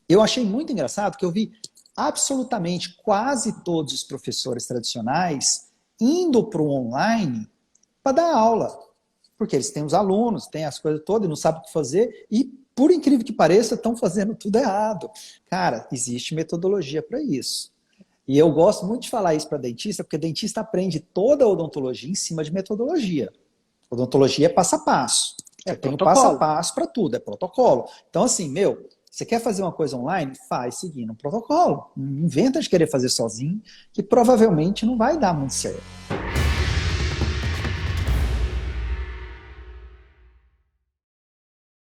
Eu achei muito engraçado que eu vi absolutamente quase todos os professores tradicionais indo para o online para dar aula. Porque eles têm os alunos, têm as coisas todas e não sabem o que fazer e, por incrível que pareça, estão fazendo tudo errado. Cara, existe metodologia para isso. E eu gosto muito de falar isso para dentista, porque dentista aprende toda a odontologia em cima de metodologia. Odontologia é passo a passo. É Eu tenho passo a protocolo. passo para tudo, é protocolo. Então, assim, você quer fazer uma coisa online? Faz seguindo um protocolo. Não inventa de querer fazer sozinho, que provavelmente não vai dar muito certo.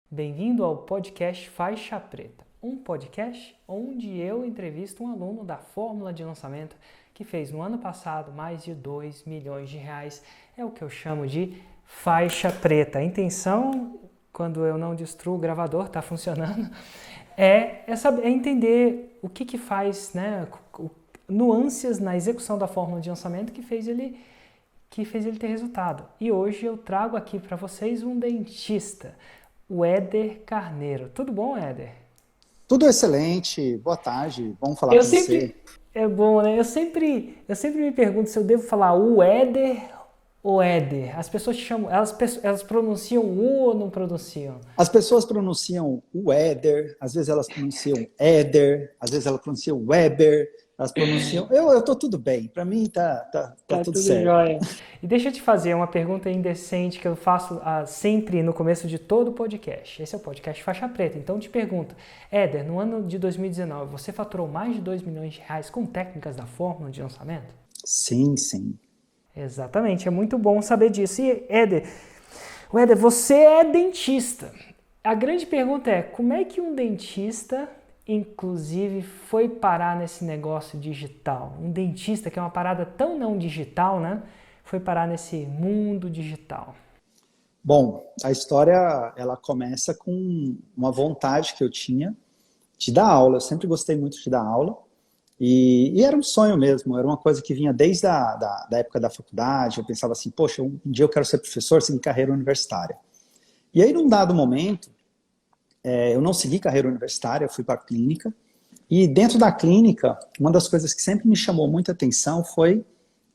Bem-vindo ao podcast Faixa Preta, um podcast onde eu entrevisto um aluno da fórmula de lançamento que fez no ano passado mais de 2 milhões de reais. É o que eu chamo de faixa preta. A intenção, quando eu não destruo o gravador, está funcionando, é entender o que faz, né, nuances na execução da fórmula de lançamento que fez ele ter resultado. E hoje eu trago aqui para vocês um dentista, o Éder Carneiro. Tudo bom, Éder? Tudo excelente, boa tarde, vamos falar Eu com você. sempre... É bom, né? Eu sempre me pergunto se eu devo falar o Éder ou Éder. As pessoas chamam... Elas pronunciam o ou não pronunciam? As pessoas pronunciam o Éder, às vezes elas pronunciam Éder, às vezes elas pronunciam Weber, elas pronunciam... Eu tô tudo bem, para mim tá Tá tudo tudo certo. jóia. E deixa eu te fazer uma pergunta indecente que eu faço sempre no começo de todo o podcast. Esse é o podcast Faixa Preta. Então eu te pergunto, Éder, no ano de 2019, você faturou mais de 2 milhões de reais com técnicas da fórmula de lançamento? Sim, sim. Exatamente, é muito bom saber disso. E Éder, você é dentista. A grande pergunta é, como é que um dentista, inclusive, foi parar nesse negócio digital? Um dentista, que é uma parada tão não digital, né? Foi parar nesse mundo digital. Bom, a história ela começa com uma vontade que eu tinha de dar aula. Eu sempre gostei muito de dar aula e era um sonho mesmo. Era uma coisa que vinha desde da época da faculdade. Eu pensava assim, poxa, um dia eu quero ser professor, seguir carreira universitária. E aí, num dado momento, eu não segui carreira universitária, eu fui para a clínica. E dentro da clínica, uma das coisas que sempre me chamou muita atenção foi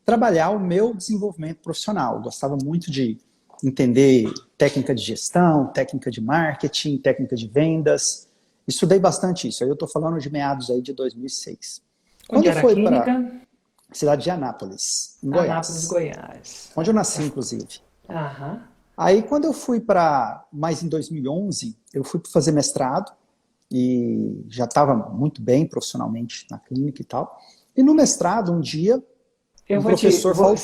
trabalhar o meu desenvolvimento profissional. Eu gostava muito de entender técnica de gestão, técnica de marketing, técnica de vendas. Estudei bastante isso. Aí eu estou falando de meados aí de 2006. Quando Onde eu era a fui para clínica? a cidade de Anápolis, em Anápolis, Goiás, Goiás. onde eu nasci, inclusive. Aham. Aí quando eu fui mais em 2011, eu fui fazer mestrado e já estava muito bem profissionalmente na clínica e tal. E no mestrado, um dia, Eu um vou te. professor faltou.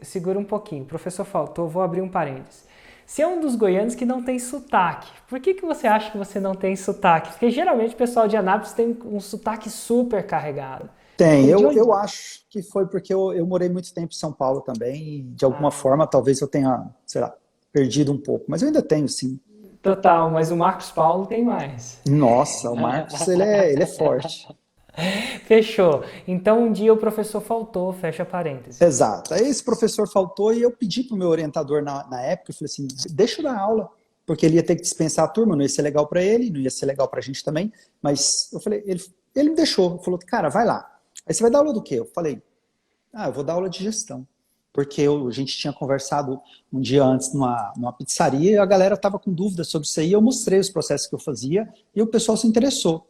Segura um pouquinho. O professor faltou, vou abrir um parênteses. Você é um dos goianos que não tem sotaque. Por que você acha que você não tem sotaque? Porque geralmente o pessoal de Anápolis tem um sotaque super carregado. Tem, De onde? eu acho que foi porque eu morei muito tempo em São Paulo também e de alguma Ah, forma talvez eu tenha, sei lá, perdido um pouco, mas eu ainda tenho, sim. total, mas o Marcos Paulo tem mais. Nossa, o Marcos, ele é forte. Fechou. Então um dia o professor faltou, fecha parênteses. Exato. Aí esse professor faltou e eu pedi para o meu orientador na época, eu falei assim, deixa eu dar aula, porque ele ia ter que dispensar a turma, não ia ser legal para ele, não ia ser legal para a gente também, mas eu falei, ele me deixou, falou, cara, vai lá. Aí você vai dar aula do quê? Eu falei, eu vou dar aula de gestão. Porque a gente tinha conversado um dia antes numa pizzaria e a galera estava com dúvidas sobre isso aí. Eu mostrei os processos que eu fazia e o pessoal se interessou.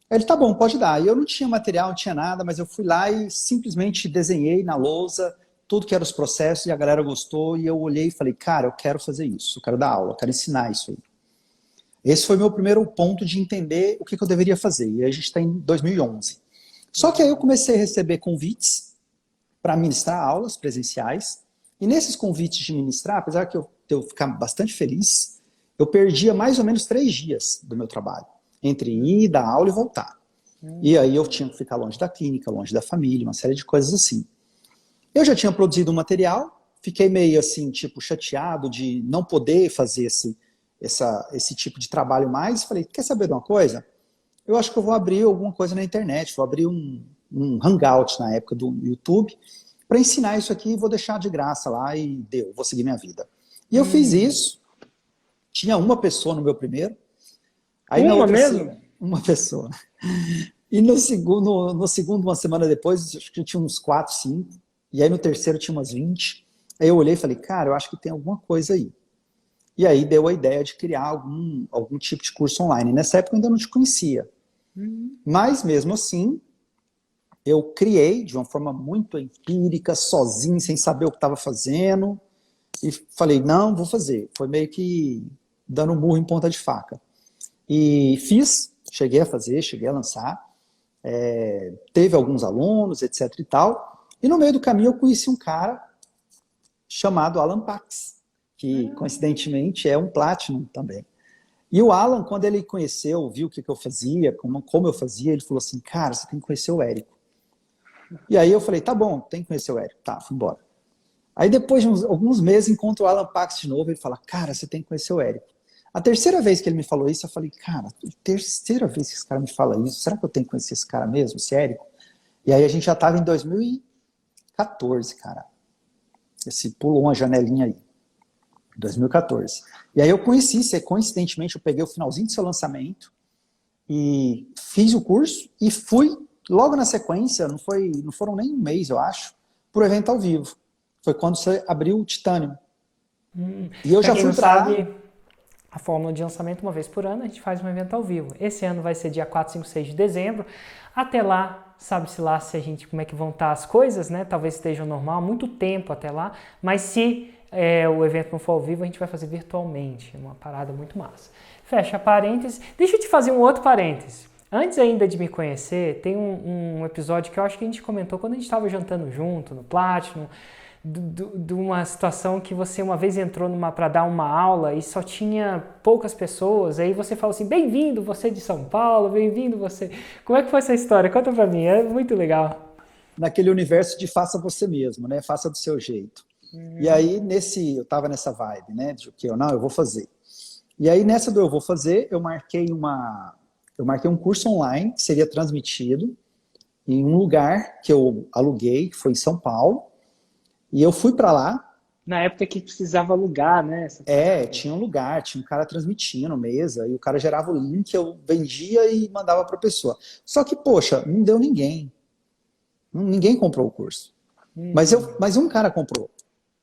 Aí ele, tá bom, pode dar. E eu não tinha material, não tinha nada, mas eu fui lá e simplesmente desenhei na lousa tudo que eram os processos e a galera gostou. E eu olhei e falei, cara, eu quero fazer isso, eu quero dar aula, eu quero ensinar isso aí. Esse foi meu primeiro ponto de entender o que eu deveria fazer. E aí a gente está em 2011. Só que aí eu comecei a receber convites para ministrar aulas presenciais. E nesses convites de ministrar, apesar que eu ficar bastante feliz, eu perdia mais ou menos 3 dias do meu trabalho, entre ir, dar aula e voltar. E aí eu tinha que ficar longe da clínica, longe da família, uma série de coisas assim. Eu já tinha produzido um material, fiquei meio assim, tipo, chateado de não poder fazer esse tipo de trabalho mais. Falei, quer saber de uma coisa? Eu acho que eu vou abrir alguma coisa na internet, vou abrir um Hangout na época do YouTube, para ensinar isso aqui e vou deixar de graça lá e vou seguir minha vida. E eu fiz isso, tinha uma pessoa no meu primeiro, aí na Uma outra, mesmo? Uma pessoa. E no segundo, uma semana depois, acho que tinha uns 4, 5. E aí no terceiro tinha umas 20. Aí eu olhei e falei, cara, eu acho que tem alguma coisa aí. E aí deu a ideia de criar algum tipo de curso online. Nessa época eu ainda não te conhecia. Mas mesmo assim, eu criei de uma forma muito empírica, sozinho, sem saber o que estava fazendo. E falei, não, vou fazer. Foi meio que dando um murro em ponta de faca. E fiz, cheguei a fazer, cheguei a lançar. Teve alguns alunos, etc e tal. E no meio do caminho eu conheci um cara chamado Alan Pax, que coincidentemente é um Platinum também. E o Alan, quando ele conheceu, viu o que eu fazia, como eu fazia, ele falou assim, cara, você tem que conhecer o Érico. E aí eu falei, tá bom, tem que conhecer o Érico. Tá, fui embora. Aí depois de alguns meses, encontro o Alan Pax de novo, ele fala, cara, você tem que conhecer o Érico. A terceira vez que ele me falou isso, eu falei, cara, terceira vez que esse cara me fala isso, será que eu tenho que conhecer esse cara mesmo, esse Érico? E aí a gente já estava em 2014, cara. Esse pulou uma janelinha aí. 2014. E aí eu conheci, coincidentemente, eu peguei o finalzinho do seu lançamento e fiz o curso e fui, logo na sequência, não foram nem um mês, eu acho, pro evento ao vivo. Foi quando você abriu o Titânio. E eu Pra já quem fui não para lá. sabe, a fórmula de lançamento, uma vez por ano, a gente faz um evento ao vivo. Esse ano vai ser dia 4, 5, 6 de dezembro. Até lá, sabe-se lá se a gente, como é que vão estar as coisas, né? Talvez esteja normal, muito tempo até lá. Mas se o evento não for ao vivo, a gente vai fazer virtualmente. Uma parada muito massa. Fecha parênteses. Deixa eu te fazer um outro parêntese. Antes ainda de me conhecer, tem um episódio que eu acho que a gente comentou quando a gente estava jantando junto, no Platinum, de uma situação que você uma vez entrou para dar uma aula e só tinha poucas pessoas, aí você falou assim, bem-vindo você de São Paulo, bem-vindo você. Como é que foi essa história? Conta pra mim, é muito legal. Naquele universo de faça você mesmo, né? Faça do seu jeito. E aí, eu tava nessa vibe, né? De que eu vou fazer. E aí, nessa do eu vou fazer, eu marquei um curso online que seria transmitido em um lugar que eu aluguei, que foi em São Paulo. E eu fui para lá. Na época que precisava alugar, né? Tinha um lugar, tinha um cara transmitindo mesa, e o cara gerava o link, eu vendia e mandava para a pessoa. Só que, poxa, não deu ninguém. Ninguém comprou o curso. Mas um cara comprou.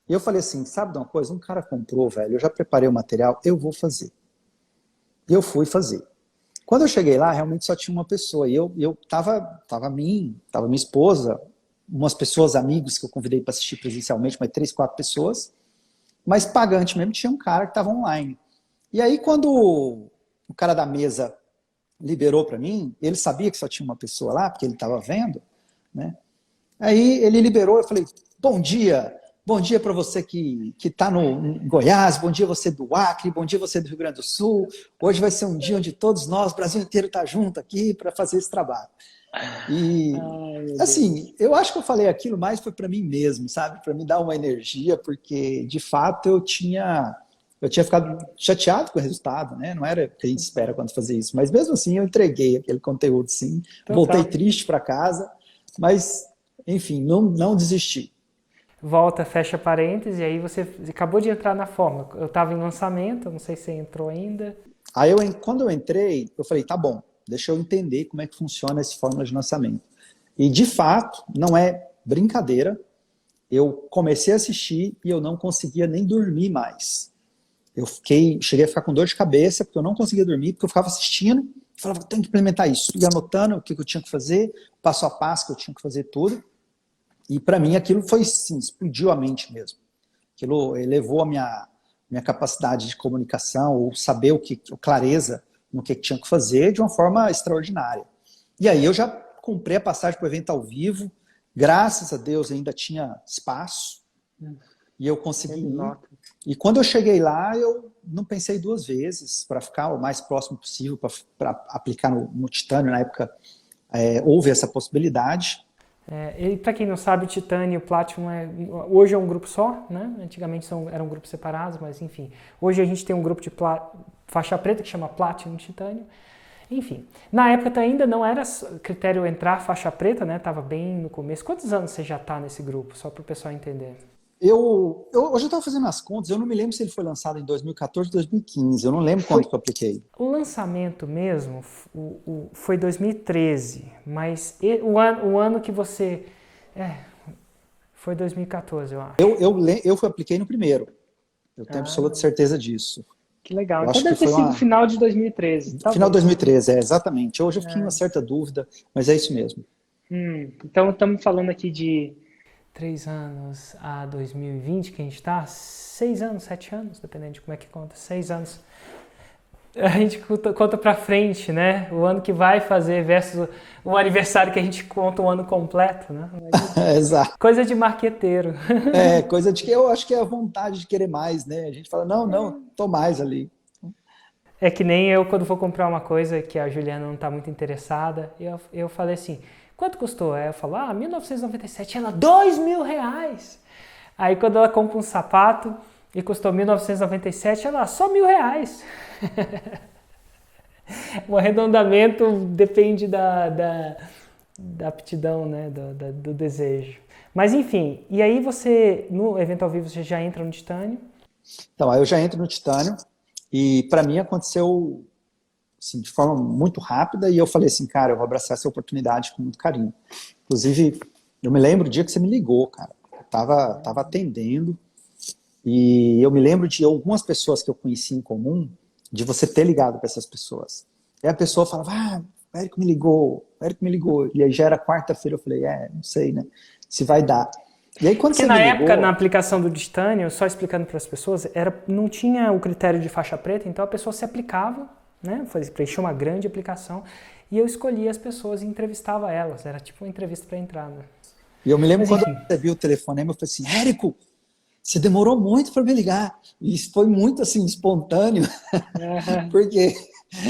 E eu falei assim, sabe de uma coisa? Um cara comprou, velho, eu já preparei o material, eu vou fazer. E eu fui fazer. Quando eu cheguei lá, realmente só tinha uma pessoa. E tava minha esposa, umas pessoas, amigos que eu convidei para assistir presencialmente, mas 3, 4 pessoas. Mas pagante mesmo, tinha um cara que estava online. E aí, quando o cara da mesa liberou para mim, ele sabia que só tinha uma pessoa lá, porque ele estava vendo, né? Aí ele liberou, eu falei, bom dia para você que está em Goiás, bom dia você do Acre, bom dia você do Rio Grande do Sul. Hoje vai ser um dia onde todos nós, o Brasil inteiro está junto aqui para fazer esse trabalho. E, assim, eu acho que eu falei aquilo mais foi para mim mesmo, sabe? Para me dar uma energia, porque, de fato, eu tinha ficado chateado com o resultado, né? Não era o que a gente espera quando fazer isso. Mas, mesmo assim, eu entreguei aquele conteúdo, sim. Voltei triste para casa, mas, enfim, não desisti. Volta, fecha parênteses, e aí você acabou de entrar na fórmula. Eu estava em lançamento, não sei se você entrou ainda. Aí, quando eu entrei, eu falei, tá bom, deixa eu entender como é que funciona essa fórmula de lançamento. E, de fato, não é brincadeira, eu comecei a assistir e eu não conseguia nem dormir mais. Cheguei a ficar com dor de cabeça, porque eu não conseguia dormir, porque eu ficava assistindo, e falava, tenho que implementar isso. E anotando o que eu tinha que fazer, passo a passo que eu tinha que fazer tudo. E para mim aquilo foi, sim, explodiu a mente mesmo. Aquilo elevou a minha capacidade de comunicação, ou saber clareza no que tinha que fazer de uma forma extraordinária. E aí eu já comprei a passagem para o evento ao vivo, graças a Deus ainda tinha espaço, e eu consegui ir. E quando eu cheguei lá, eu não pensei 2 vezes para ficar o mais próximo possível, para aplicar no Titânio. Na época, houve essa possibilidade. E para quem não sabe, o Titânio e o Platinum hoje é um grupo só, né? Antigamente eram grupos separados, mas enfim. Hoje a gente tem um grupo de faixa preta que chama Platinum Titânio. Enfim, na época ainda não era critério entrar faixa preta, né? Tava bem no começo. Quantos anos você já está nesse grupo? Só para o pessoal entender. Hoje eu estava fazendo as contas, eu não me lembro se ele foi lançado em 2014 ou 2015, eu não lembro quando que eu apliquei. O lançamento mesmo foi 2013, mas o ano que você... foi 2014, eu acho. Eu apliquei no primeiro, eu tenho absoluta certeza disso. Que legal, Eu então acho deve que ter foi sido final de 2013. Final de 2013, exatamente. Hoje eu fiquei em uma certa dúvida, mas é isso mesmo. Então estamos falando aqui de 3 anos a 2020 que a gente está, 6 anos, 7 anos, dependendo de como é que conta, 6 anos. A gente conta pra frente, né? O ano que vai fazer versus o aniversário que a gente conta o ano completo, né? Exato. Coisa de marqueteiro. Coisa de que eu acho que é a vontade de querer mais, né? A gente fala, não, tô mais ali. É que nem eu, quando vou comprar uma coisa que a Juliana não tá muito interessada, eu falei assim, quanto custou? Aí eu falo, 1997, ela, R$2.000. Aí quando ela compra um sapato e custou 1997, ela, só R$1.000. O arredondamento depende da aptidão, né, do desejo. Mas enfim, e aí você, no evento ao vivo, você já entra no Titânio? Então, aí eu já entro no Titânio e para mim aconteceu assim, de forma muito rápida e eu falei assim, cara, eu vou abraçar essa oportunidade com muito carinho. Inclusive, eu me lembro do dia que você me ligou, cara. Eu tava atendendo e eu me lembro de algumas pessoas que eu conheci em comum, de você ter ligado para essas pessoas. E a pessoa falava, o Érico me ligou. E aí já era quarta-feira, eu falei, não sei, né, se vai dar. E aí quando Porque você na me época, ligou... na aplicação do Titânio, só explicando para as pessoas, não tinha o critério de faixa preta, então a pessoa se aplicava, né, preenchia uma grande aplicação, e eu escolhia as pessoas e entrevistava elas. Era tipo uma entrevista para entrada. E eu me lembro quando eu recebi o telefonema, eu falei assim, Érico, você demorou muito para me ligar. E isso foi muito assim, espontâneo, porque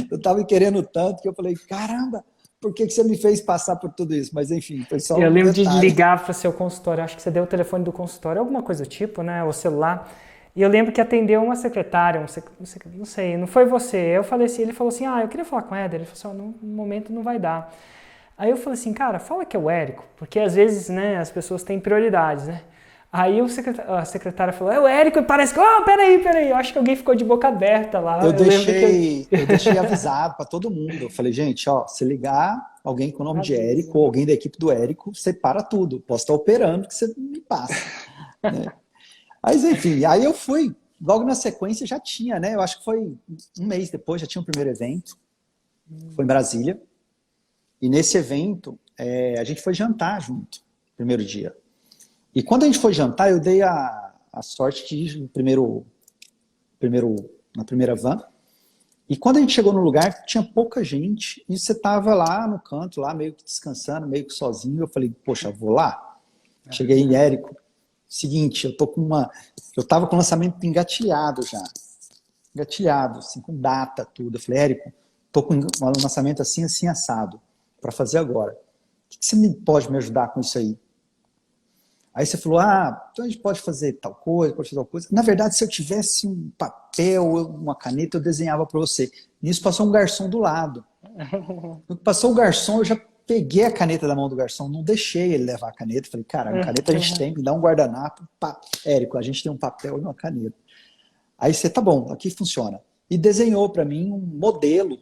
eu estava querendo tanto que eu falei, caramba, por que você me fez passar por tudo isso? Mas enfim, foi só um detalhe. Eu lembro de ligar para o seu consultório, acho que você deu o telefone do consultório, alguma coisa do tipo, né, o celular. E eu lembro que atendeu uma secretária, não sei, não foi você. Eu falei assim, ele falou assim, eu queria falar com o Éder. Ele falou assim, no momento não vai dar. Aí eu falei assim, cara, fala que é o Érico, porque às vezes, né, as pessoas têm prioridades, né? Aí a secretária falou, é o Érico, e parece que, peraí, eu acho que alguém ficou de boca aberta lá. Eu deixei avisado para todo mundo. Eu falei, gente, se ligar alguém com o nome de Érico ou alguém da equipe do Érico, você para tudo. Posso estar operando que você me passa. Né? Mas enfim, aí eu fui, logo na sequência já tinha, né? Eu acho que foi um mês depois, já tinha o primeiro evento. Foi em Brasília. E nesse evento, a gente foi jantar junto, primeiro dia. E quando a gente foi jantar, eu dei a sorte de ir na primeira van. E quando a gente chegou no lugar, tinha pouca gente. E você estava lá no canto, lá meio que descansando, meio que sozinho. Eu falei, poxa, vou lá. Cheguei em Érico. Seguinte, eu estava com o lançamento engatilhado já. Engatilhado, assim, com data, tudo. Eu falei, Érico, estou com um lançamento assim, assim, assado, para fazer agora. O que você pode me ajudar com isso aí? Aí você falou, então a gente pode fazer tal coisa, pode fazer tal coisa. Na verdade, se eu tivesse um papel, uma caneta, eu desenhava para você. Nisso passou um garçom do lado. Quando passou o garçom, eu já peguei a caneta da mão do garçom, não deixei ele levar a caneta. Falei, cara, uma caneta a gente tem, me dá um guardanapo. Érico, a gente tem um papel e uma caneta. Aí você, tá bom, aqui funciona. E desenhou para mim um modelo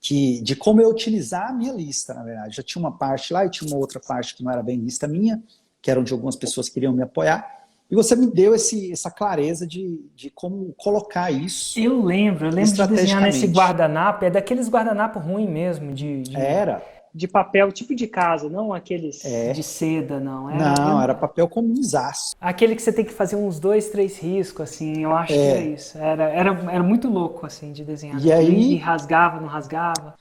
de como eu utilizar a minha lista, na verdade. Já tinha uma parte lá e tinha uma outra parte que não era bem lista minha, que era onde algumas pessoas queriam me apoiar, e você me deu essa clareza de como colocar isso. Eu lembro de desenhar nesse guardanapo, é daqueles guardanapo ruim mesmo, de papel tipo de casa, não aqueles de seda, não. Era papel comunzaço. Aquele que você tem que fazer uns 2, 3 riscos, assim, eu acho que era isso. Era muito louco, assim, de desenhar. E rasgava, não rasgava.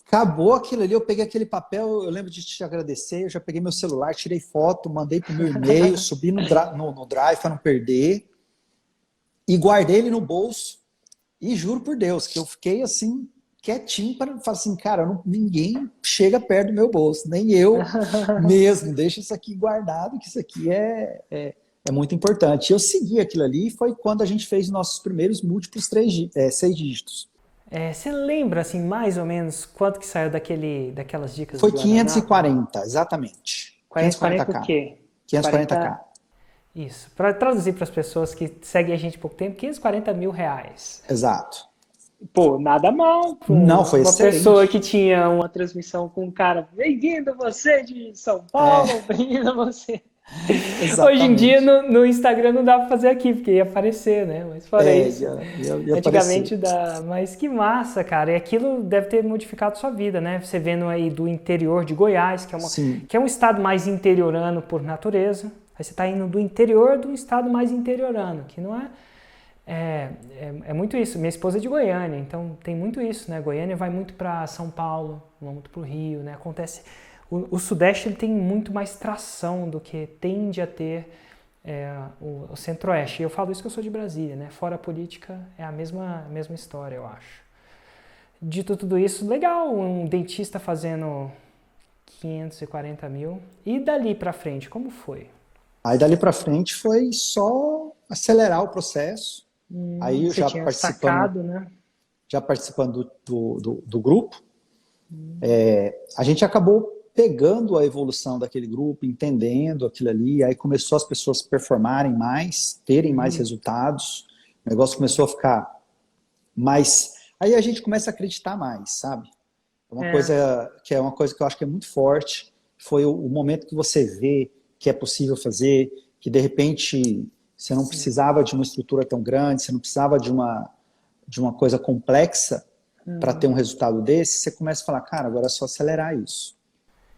Acabou aquilo ali, eu peguei aquele papel, eu lembro de te agradecer, eu já peguei meu celular, tirei foto, mandei pro meu e-mail, subi no Drive para não perder, e guardei ele no bolso, e juro por Deus, que eu fiquei assim, quietinho, para falar assim, cara, ninguém chega perto do meu bolso, nem eu mesmo, deixa isso aqui guardado, que isso aqui é muito importante. Eu segui aquilo ali, e foi quando a gente fez nossos primeiros múltiplos 6 dígitos. Você lembra, assim, mais ou menos, quanto que saiu daquelas dicas? Foi 540, exatamente. 540 o quê? 540K. Isso. Para traduzir para as pessoas que seguem a gente há pouco tempo, R$ 540 mil. Exato. Pô, nada mal para Não, foi uma pessoa que excelente. tinha uma transmissão com um cara, bem-vindo você de São Paulo, bem-vindo você. Hoje em dia Exatamente. no Instagram não dá para fazer aqui, porque ia aparecer, né? Mas fora isso, Ia aparecer. antigamente dá. Mas que massa, cara. E aquilo deve ter modificado sua vida, né? Você vendo aí do interior de Goiás, Sim, que é um estado mais interiorano por natureza. Aí você está indo do interior de um estado mais interiorano, que não é. É muito isso. Minha esposa é de Goiânia, então tem muito isso, né? Goiânia vai muito para São Paulo, vai muito para o Rio, né? Acontece. O Sudeste ele tem muito mais tração do que tende a ter o Centro-Oeste. E eu falo isso que eu sou de Brasília, né? Fora a política é a mesma história, eu acho. Dito tudo isso, legal, um dentista fazendo 540 mil. E dali para frente, como foi? aí dali para frente foi só acelerar o processo. Aí eu Você tinha sacado, né? já participando do grupo, a gente acabou pegando a evolução daquele grupo, entendendo aquilo ali, aí começou as pessoas performarem mais, terem mais resultados, o negócio começou a ficar mais. Aí a gente começa a acreditar mais, sabe? É, É uma coisa que eu acho que é muito forte. Foi o momento que você vê que é possível fazer, que de repente você não sim. precisava de uma estrutura tão grande, você não precisava de uma coisa complexa para ter um resultado desse, você começa a falar, cara, agora é só acelerar isso.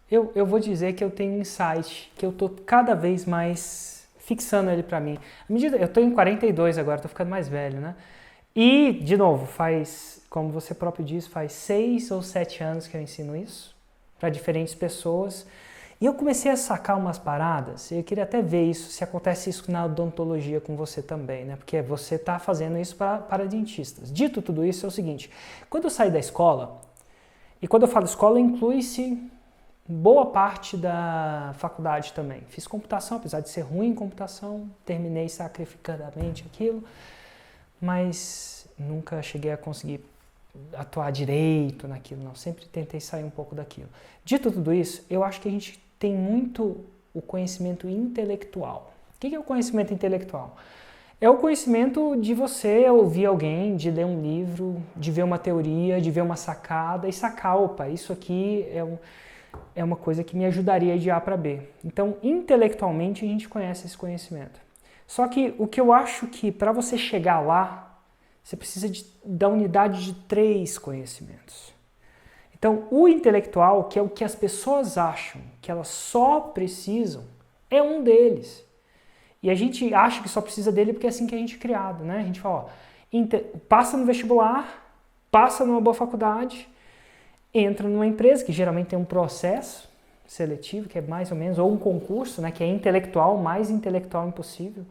Eu vou dizer que eu tenho um insight, que eu tô cada vez mais fixando ele pra mim. À medida, eu tô em 42 agora, tô ficando mais velho, né? E, de novo, faz, como você próprio disse, faz 6 ou 7 anos que eu ensino isso para diferentes pessoas. E eu comecei a sacar umas paradas, e eu queria até ver isso, se acontece isso na odontologia com você também, né? Porque você está fazendo isso para dentistas. Dito tudo isso, é o seguinte, quando eu saí da escola, e quando eu falo escola, inclui-se boa parte da faculdade também. Fiz computação, apesar de ser ruim em computação, terminei sacrificadamente aquilo, mas nunca cheguei a conseguir atuar direito naquilo, não. Sempre tentei sair um pouco daquilo. Dito tudo isso, eu acho que a gente tem muito o conhecimento intelectual. O que é o conhecimento intelectual? É o conhecimento de você ouvir alguém, de ler um livro, de ver uma teoria, de ver uma sacada e sacar, opa, isso aqui é uma coisa que me ajudaria de A para B. Então, intelectualmente, a gente conhece esse conhecimento. Só que o que eu acho que para você chegar lá, você precisa da unidade de 3 conhecimentos. Então, o intelectual, que é o que as pessoas acham que elas só precisam, é um deles. E a gente acha que só precisa dele porque é assim que a gente é criado, né? A gente fala, ó, passa no vestibular, passa numa boa faculdade, entra numa empresa, que geralmente tem um processo seletivo, que é mais ou menos, ou um concurso, né, que é intelectual, mais intelectual impossível.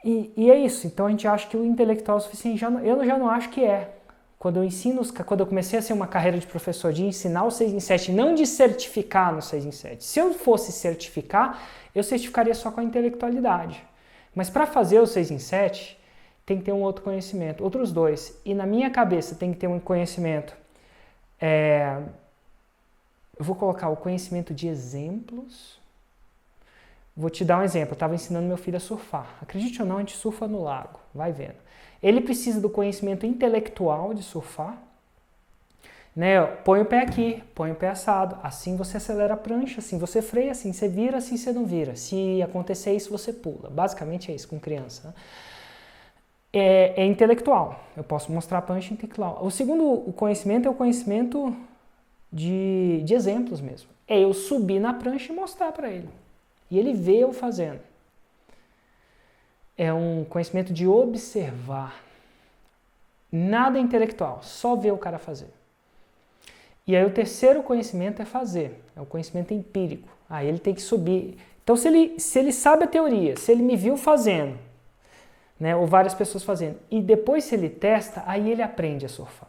E é isso. Então a gente acha que o intelectual é o suficiente. Eu já não acho que é. Quando eu comecei a ser uma carreira de professor, de ensinar o 6 em 7, não de certificar no 6 em 7. Se eu fosse certificar, eu certificaria só com a intelectualidade. Mas para fazer o 6 em 7, tem que ter um outro conhecimento, outros 2. E na minha cabeça tem que ter um conhecimento. Eu vou colocar o conhecimento de exemplos. Vou te dar um exemplo. Eu estava ensinando meu filho a surfar. Acredite ou não, a gente surfa no lago. Vai vendo. Ele precisa do conhecimento intelectual de surfar. Né? Põe o pé aqui, põe o pé assado. Assim você acelera a prancha, assim você freia, assim você vira, assim você não vira. Se acontecer isso, você pula. Basicamente é isso com criança. Né? É intelectual. Eu posso mostrar a prancha intelectual. O segundo conhecimento é o conhecimento de exemplos mesmo. É eu subir na prancha e mostrar para ele. E ele vê eu fazendo. É um conhecimento de observar. Nada intelectual, só ver o cara fazer. E aí o terceiro conhecimento é fazer. É o conhecimento empírico. Aí ele tem que subir. Então se ele sabe a teoria, se ele me viu fazendo, né, ou várias pessoas fazendo, e depois se ele testa, aí ele aprende a surfar.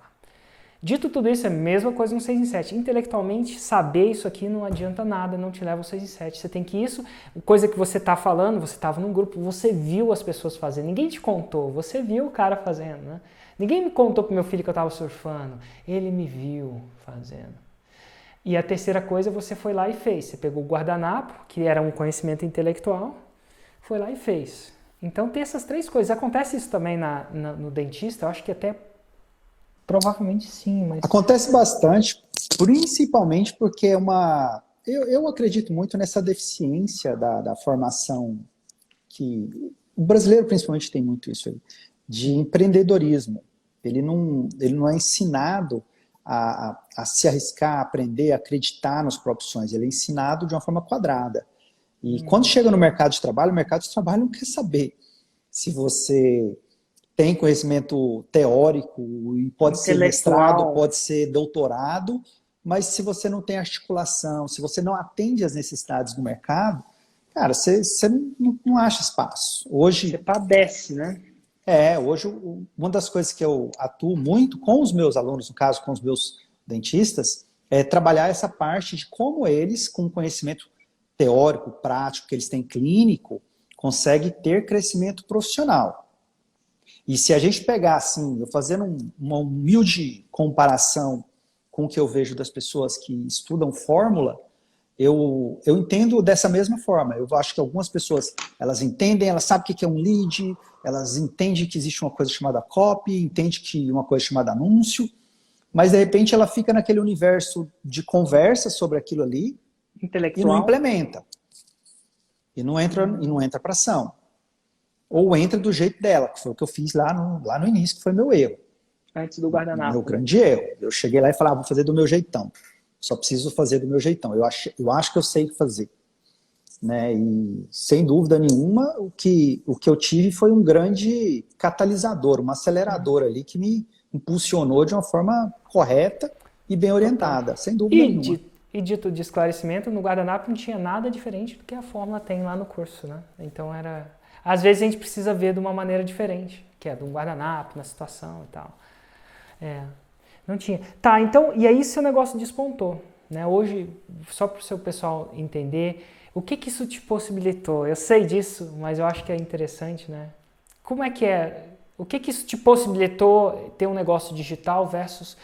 Dito tudo isso, é a mesma coisa no 6 em 7. Intelectualmente, saber isso aqui não adianta nada, não te leva ao 6 em 7. Você tem que isso, coisa que você está falando, você estava num grupo, você viu as pessoas fazendo. Ninguém te contou, você viu o cara fazendo, né? Ninguém me contou pro meu filho que eu estava surfando. Ele me viu fazendo. E a terceira coisa, você foi lá e fez. Você pegou o guardanapo, que era um conhecimento intelectual, foi lá e fez. Então tem essas três coisas. Acontece isso também no dentista? Eu acho que até provavelmente sim, mas... Acontece bastante, principalmente porque é uma... Eu acredito muito nessa deficiência da formação que... O brasileiro principalmente tem muito isso aí, de empreendedorismo. Ele não é ensinado a se arriscar, a aprender, a acreditar nos próprios sonhos. Ele é ensinado de uma forma quadrada. E quando chega no mercado de trabalho, o mercado de trabalho não quer saber se você tem conhecimento teórico, e pode ser mestrado, pode ser doutorado, mas se você não tem articulação, se você não atende às necessidades do mercado, cara, você não acha espaço. Hoje, você padece, né? Hoje uma das coisas que eu atuo muito com os meus alunos, no caso com os meus dentistas, é trabalhar essa parte de como eles, com conhecimento teórico, prático, que eles têm clínico, conseguem ter crescimento profissional. E se a gente pegar assim, eu fazendo uma humilde comparação com o que eu vejo das pessoas que estudam fórmula, eu entendo dessa mesma forma. Eu acho que algumas pessoas, elas entendem, elas sabem o que é um lead, elas entendem que existe uma coisa chamada copy, entendem que uma coisa chamada anúncio, mas de repente ela fica naquele universo de conversa sobre aquilo ali e não implementa. E não entra para ação. Ou entra do jeito dela, que foi o que eu fiz lá no início, que foi meu erro. Antes do guardanapo. Meu grande erro. Eu cheguei lá e falei, vou fazer do meu jeitão. Só preciso fazer do meu jeitão. Eu acho que eu sei fazer. Né? E, sem dúvida nenhuma, o que eu tive foi um grande catalisador, um acelerador ali que me impulsionou de uma forma correta e bem orientada, sem dúvida nenhuma. E dito de esclarecimento, no guardanapo não tinha nada diferente do que a fórmula tem lá no curso, né? Então era... Às vezes a gente precisa ver de uma maneira diferente, que é do guardanapo, na situação e tal. Não tinha. Tá, então, e aí seu negócio despontou, né? Hoje, só para o seu pessoal entender, o que isso te possibilitou? Eu sei disso, mas eu acho que é interessante, né? Como é que é? O que isso te possibilitou ter um negócio digital versus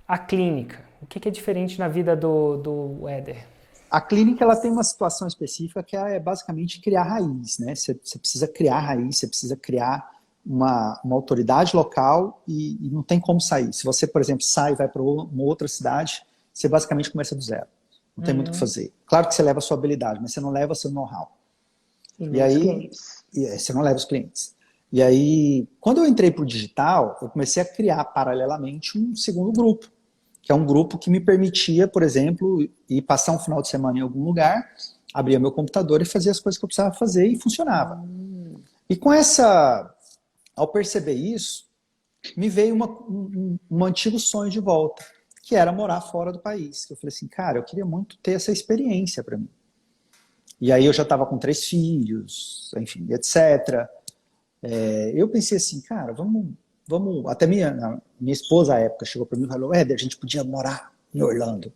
a clínica? O que é diferente na vida do Éder? A clínica ela tem uma situação específica que é basicamente criar raiz, né? Você precisa criar raiz, você precisa criar uma autoridade local e não tem como sair. Se você, por exemplo, sai e vai para uma outra cidade, você basicamente começa do zero. Não tem muito o que fazer. Claro que você leva a sua habilidade, mas você não leva seu know-how. E aí, você não leva os clientes. E aí, quando eu entrei para o digital, eu comecei a criar paralelamente um segundo grupo, que é um grupo que me permitia, por exemplo, ir passar um final de semana em algum lugar, abria meu computador e fazia as coisas que eu precisava fazer e funcionava. E com ao perceber isso, me veio um antigo sonho de volta, que era morar fora do país. Eu falei assim, cara, eu queria muito ter essa experiência para mim. E aí eu já estava com 3 filhos, enfim, etc. Eu pensei assim, cara, vamos... Até minha esposa, à época, chegou para mim e falou, Éder, a gente podia morar em Orlando.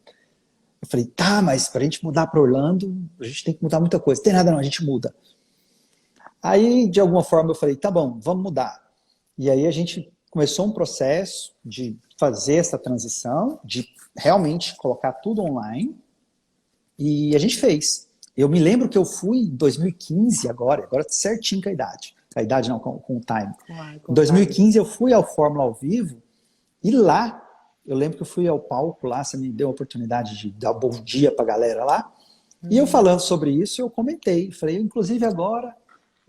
Eu falei, tá, mas para a gente mudar para Orlando, a gente tem que mudar muita coisa. Tem nada não, a gente muda. Aí, de alguma forma, eu falei, tá bom, vamos mudar. E aí a gente começou um processo de fazer essa transição, de realmente colocar tudo online, e a gente fez. Eu me lembro que eu fui em 2015, agora certinho com a idade. A idade não, com o time. Em 2015 eu fui ao Fórmula ao vivo, e lá, eu lembro que eu fui ao palco lá, você me deu a oportunidade de dar um bom dia pra galera lá, e eu falando sobre isso, eu comentei, falei, inclusive agora,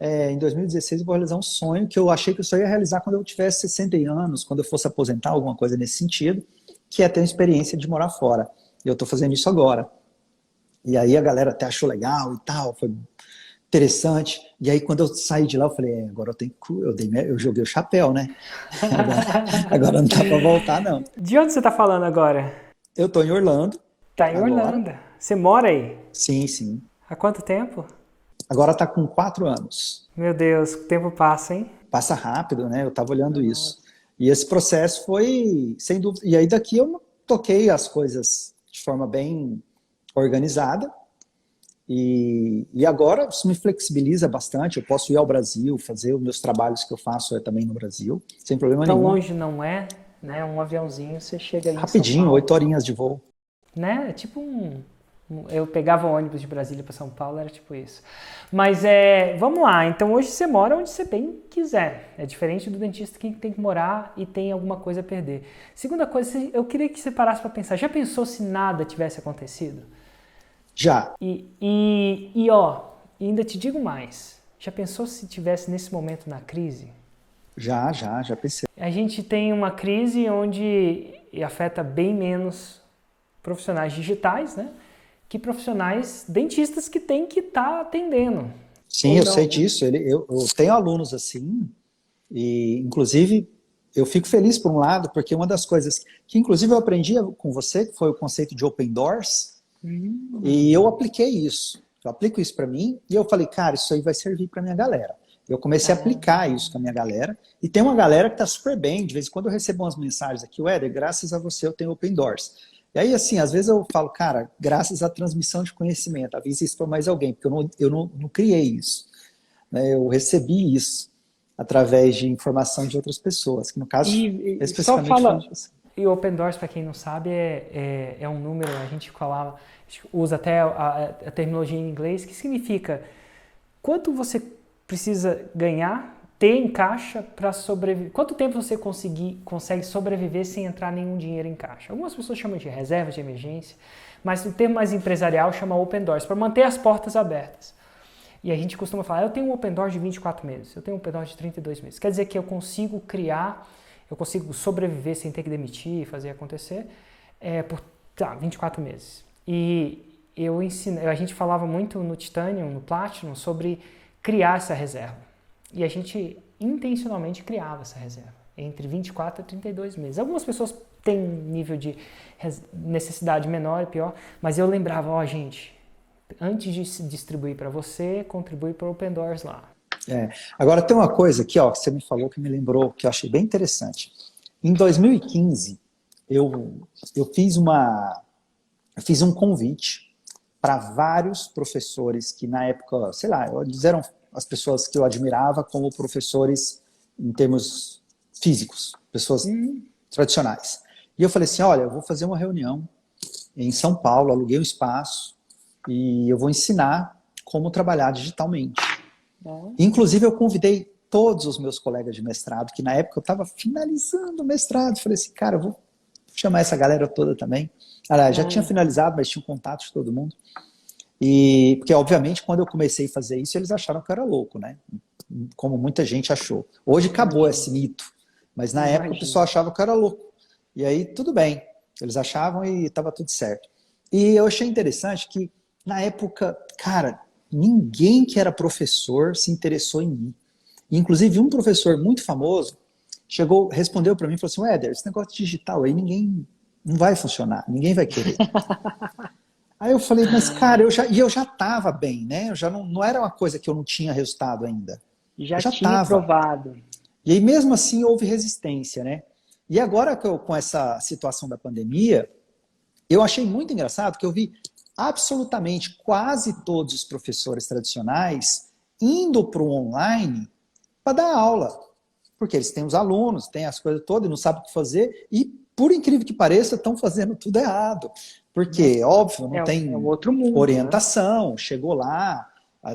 em 2016 eu vou realizar um sonho que eu achei que eu só ia realizar quando eu tivesse 60 anos, quando eu fosse aposentar, alguma coisa nesse sentido, que é ter uma experiência de morar fora. E eu tô fazendo isso agora. E aí a galera até achou legal e tal, foi interessante. E aí quando eu saí de lá, eu falei, agora eu joguei o chapéu, né? Agora não dá pra voltar, não. De onde você tá falando agora? Eu tô em Orlando. Tá em Orlando. Você mora aí? Sim, sim. Há quanto tempo? Agora tá com 4 anos. Meu Deus, o tempo passa, hein? Passa rápido, né? Eu tava olhando isso. E esse processo foi, sem dúvida... E aí daqui eu toquei as coisas de forma bem organizada. E agora isso me flexibiliza bastante. Eu posso ir ao Brasil, fazer os meus trabalhos que eu faço também no Brasil, sem problema nenhum. Tão longe não é, né? Um aviãozinho, você chega aí rapidinho, 8 horinhas de voo. Né? É tipo Eu pegava ônibus de Brasília para São Paulo, era tipo isso. Mas vamos lá, então hoje você mora onde você bem quiser. É diferente do dentista que tem que morar e tem alguma coisa a perder. Segunda coisa, eu queria que você parasse para pensar. Já pensou se nada tivesse acontecido? Já. Ainda te digo mais. Já pensou se tivesse nesse momento na crise? Já pensei. A gente tem uma crise onde afeta bem menos profissionais digitais, né? Que profissionais dentistas que têm que estar atendendo. Sim, eu sei disso. Eu tenho alunos assim, e inclusive eu fico feliz por um lado, porque uma das coisas que inclusive eu aprendi com você, que foi o conceito de Open Doors, e eu apliquei isso. Eu aplico isso para mim e eu falei, cara, isso aí vai servir para minha galera. Eu comecei a aplicar isso com a minha galera, e tem uma galera que está super bem. De vez em quando eu recebo umas mensagens aqui, Éder, graças a você eu tenho Open Doors. E aí, assim, às vezes eu falo, cara, graças à transmissão de conhecimento, avisa isso para mais alguém, porque eu não criei isso. Né? Eu recebi isso através de informação de outras pesras, que no caso, especificamente... E o Open Doors, para quem não sabe, é um número, a gente usa até a terminologia em inglês, que significa quanto você precisa ganhar, ter em caixa para sobreviver. Quanto tempo você consegue sobreviver sem entrar nenhum dinheiro em caixa? Algumas pessoas chamam de reserva de emergência, mas o termo mais empresarial chama Open Doors, para manter as portas abertas. E a gente costuma falar, eu tenho um Open Doors de 24 meses, eu tenho um Open Doors de 32 meses. Quer dizer que eu consigo eu consigo sobreviver sem ter que demitir, fazer acontecer, por 24 meses. E a gente falava muito no Titanium, no Platinum, sobre criar essa reserva. E a gente intencionalmente criava essa reserva, entre 24 e 32 meses. Algumas pessoas têm nível de necessidade menor e pior, mas eu lembrava, gente, antes de se distribuir para você, contribui para o Open Doors lá. Agora tem uma coisa aqui, que você me falou que me lembrou, que eu achei bem interessante. Em 2015, eu fiz um convite para vários professores que na época, sei lá, eles eram as pessoas que eu admirava como professores em termos físicos, pessoas tradicionais. E eu falei assim, olha, eu vou fazer uma reunião em São Paulo, aluguei um espaço e eu vou ensinar como trabalhar digitalmente. Inclusive, eu convidei todos os meus colegas de mestrado, que na época eu estava finalizando o mestrado. Falei assim, cara, eu vou chamar essa galera toda também. Já tinha finalizado, mas tinha um contato de todo mundo. E porque, obviamente, quando eu comecei a fazer isso, eles acharam que eu era louco, né? Como muita gente achou. Hoje acabou esse mito, mas na época o pessoal achava que eu era louco. E aí, tudo bem. Eles achavam e estava tudo certo. E eu achei interessante que, na época, cara, ninguém que era professor se interessou em mim. Inclusive, um professor muito famoso respondeu para mim e falou assim, Éder, esse negócio digital aí não vai funcionar, ninguém vai querer. Aí eu falei, mas cara, eu já estava bem, né? Eu já não era uma coisa que eu não tinha resultado ainda. Já tinha provado. E aí mesmo assim houve resistência, né? E agora com essa situação da pandemia, eu achei muito engraçado que eu vi absolutamente quase todos os professores tradicionais indo para o online para dar aula. Porque eles têm os alunos, têm as coisas todas, e não sabem o que fazer, e por incrível que pareça, estão fazendo tudo errado. Porque, óbvio, não tem outro mundo, orientação, né? Chegou lá,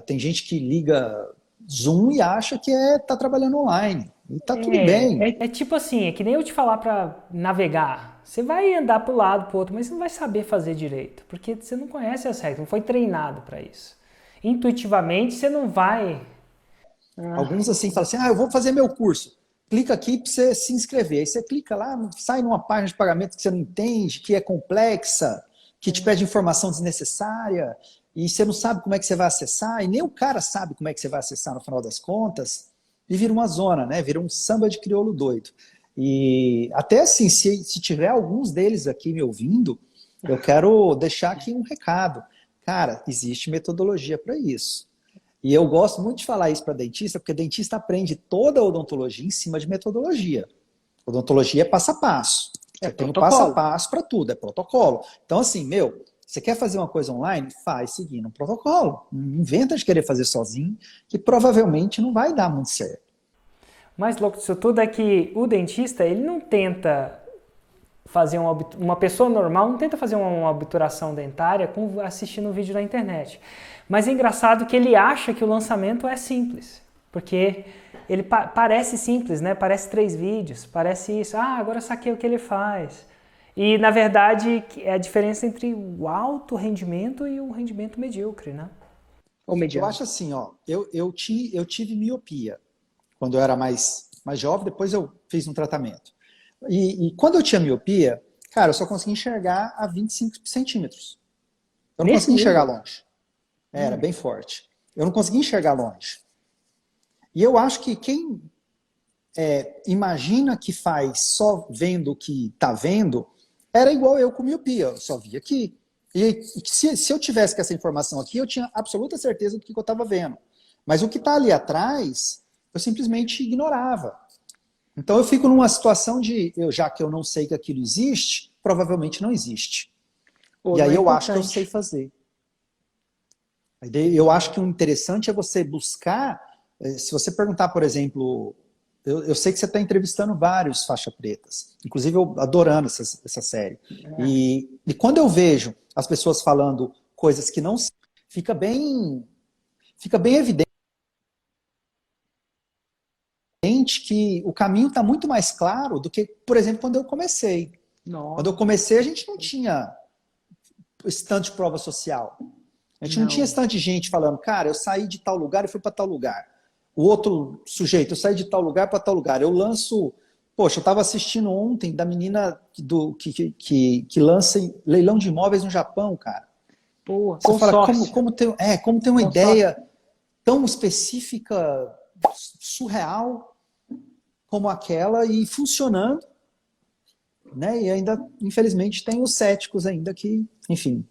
tem gente que liga Zoom e acha que está trabalhando online. E tá tudo bem. É tipo assim, é que nem eu te falar para navegar. Você vai andar para um lado, para o outro, mas você não vai saber fazer direito, porque você não conhece as regras, não foi treinado para isso. Intuitivamente, você não vai... Alguns assim falam assim, eu vou fazer meu curso. Clica aqui para você se inscrever. Aí você clica lá, sai numa página de pagamento que você não entende, que é complexa, que te pede informação desnecessária, e você não sabe como é que você vai acessar, e nem o cara sabe como é que você vai acessar no final das contas, e vira uma zona, né? Vira um samba de crioulo doido. E até assim, se tiver alguns deles aqui me ouvindo, eu quero deixar aqui um recado. Cara, existe metodologia para isso. E eu gosto muito de falar isso para dentista, porque dentista aprende toda a odontologia em cima de metodologia. Odontologia é passo a passo. Você tem um passo a passo para tudo, é protocolo. Então assim, você quer fazer uma coisa online? Faz seguindo um protocolo. Não inventa de querer fazer sozinho, que provavelmente não vai dar muito certo. Mais louco disso tudo é que o dentista, ele não tenta fazer uma pessoa normal não tenta fazer uma obturação dentária assistindo um vídeo na internet. Mas é engraçado que ele acha que o lançamento é simples, porque ele parece simples, né? Parece 3 vídeos, parece isso. Ah, agora eu saquei o que ele faz. E, na verdade, é a diferença entre o alto rendimento e o rendimento medíocre, né? Ou mediano. Eu acho assim, ó, eu tive miopia quando eu era mais jovem, depois eu fiz um tratamento. E quando eu tinha miopia, cara, eu só conseguia enxergar a 25 centímetros. Eu não conseguia enxergar longe. Era bem forte. Eu não conseguia enxergar longe. E eu acho que quem imagina que faz só vendo o que está vendo, era igual eu com miopia, eu só via aqui. E se eu tivesse com essa informação aqui, eu tinha absoluta certeza do que eu estava vendo. Mas o que está ali atrás, eu simplesmente ignorava. Então eu fico numa situação de, já que eu não sei que aquilo existe, provavelmente não existe. E aí eu acho que eu sei fazer. Eu acho que o interessante é você buscar, se você perguntar, por exemplo, eu sei que você está entrevistando vários faixa pretas, inclusive eu adorando essa série. E quando eu vejo as pessoas falando coisas que não fica bem evidente que o caminho está muito mais claro do que, por exemplo, quando eu comecei. Nossa. Quando eu comecei, a gente não tinha esse tanto de prova social. A gente não tinha esse tanto de gente falando, cara, eu saí de tal lugar e fui para tal lugar. O outro sujeito, eu saí de tal lugar para tal lugar. Eu lanço... Poxa, eu estava assistindo ontem da menina que lança leilão de imóveis no Japão, cara. Pô, você fala, como tem uma ideia tão específica, surreal, como aquela, e funcionando, né? E ainda, infelizmente, tem os céticos ainda que, enfim,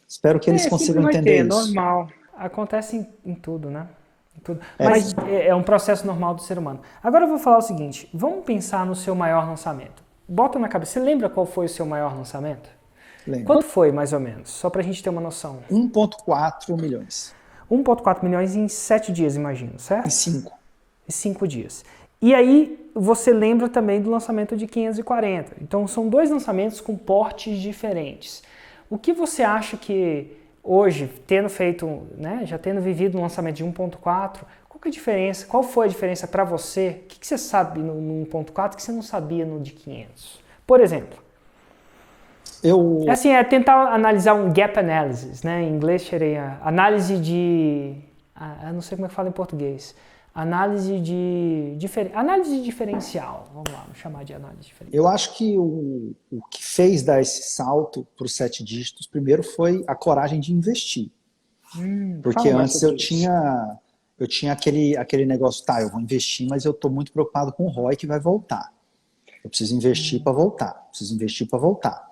espero que eles consigam entender isso. Normal. Acontece em tudo, né? Tudo. Mas é um processo normal do ser humano. Agora eu vou falar o seguinte, vamos pensar no seu maior lançamento. Bota na cabeça, você lembra qual foi o seu maior lançamento? Lembro. Quanto foi, mais ou menos? Só pra gente ter uma noção. 1,4 milhões. 1,4 milhões em 7 dias, imagino, certo? Em 5. Em 5 dias. E aí, você lembra também do lançamento de 540. Então, são 2 lançamentos com portes diferentes. O que você acha que hoje, tendo feito, né, já tendo vivido um lançamento de 1.4, qual que é a diferença? Qual foi a diferença para você? O que você sabe no 1.4 que você não sabia no de 500? Por exemplo, assim, é tentar analisar um gap analysis, né? Em inglês seria análise de... eu não sei como é que fala em português. Análise diferencial. Vamos lá, vamos chamar de análise diferencial. Eu acho que o que fez dar esse salto para os 7 dígitos, primeiro foi a coragem de investir. Porque antes eu tinha aquele negócio, eu vou investir, mas eu estou muito preocupado com o ROI que vai voltar. Eu preciso investir para voltar.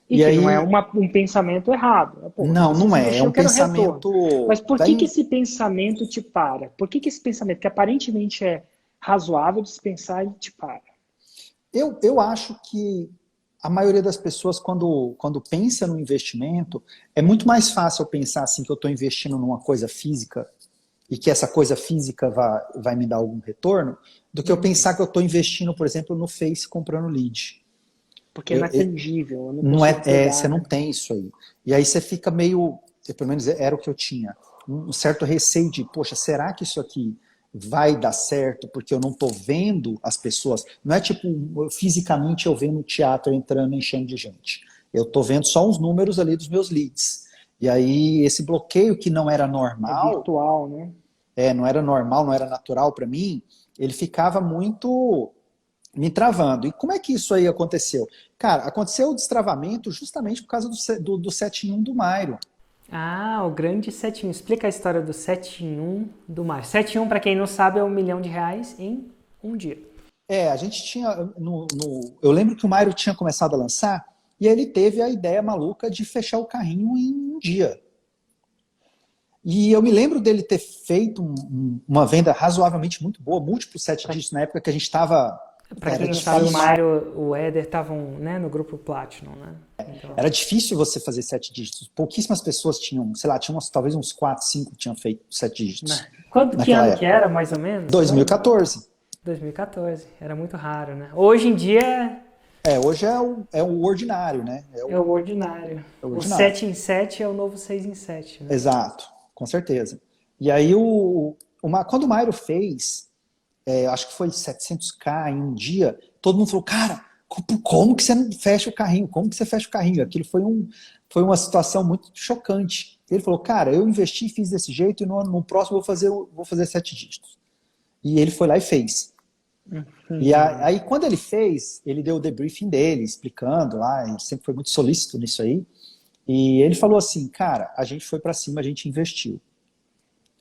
E aí, não é um pensamento errado. Pô, não é um pensamento... Mas por que esse pensamento te para? Por que esse pensamento, que aparentemente é razoável de se pensar, ele te para? Eu acho que a maioria das pessoas, quando pensa no investimento, é muito mais fácil eu pensar assim que eu estou investindo numa coisa física e que essa coisa física vai me dar algum retorno, do que eu pensar que eu estou investindo, por exemplo, no Face comprando lead. Porque não é tangível. Você não tem isso aí. E aí você fica meio, pelo menos era o que eu tinha, um certo receio de, poxa, será que isso aqui vai dar certo? Porque eu não estou vendo as pessoas. Não é tipo, fisicamente eu vendo o teatro entrando, enchendo de gente. Eu estou vendo só os números ali dos meus leads. E aí esse bloqueio que não era normal... É virtual, né? Não era normal, não era natural para mim, ele ficava muito... me travando. E como é que isso aí aconteceu? Cara, aconteceu o destravamento justamente por causa do 7 em 1 do Mairo. O grande 7 em 1. Explica a história do 7 em 1 do Mairo. 7 em 1, para quem não sabe, é R$1 milhão em um dia. A gente tinha... eu lembro que o Mairo tinha começado a lançar e ele teve a ideia maluca de fechar o carrinho em um dia. E eu me lembro dele ter feito uma venda razoavelmente muito boa, múltiplos 7 dígitos na época que a gente estava... Para quem não sabe, o Mário e o Éder estavam, né, no grupo Platinum, né? Então... Era difícil você fazer 7 dígitos. Pouquíssimas pessoas tinham, sei lá, talvez uns 4, 5 tinham feito 7 dígitos. Que ano que era, mais ou menos? 2014. 2014. Era muito raro, né? Hoje em dia... Hoje é o ordinário, né? É o ordinário. É o O ordinário. 7 em 7 é o novo 6 em 7, né? Exato, com certeza. E aí, quando o Mairo fez, acho que foi 700K em um dia, todo mundo falou, cara, como que você não fecha o carrinho? Como que você fecha o carrinho? Aquilo foi uma situação muito chocante. Ele falou, cara, eu investi e fiz desse jeito, e no próximo eu vou fazer 7 dígitos. E ele foi lá e fez. E aí, quando ele fez, ele deu o debriefing dele, explicando lá, ele sempre foi muito solícito nisso aí. E ele falou assim, cara, a gente foi pra cima, a gente investiu.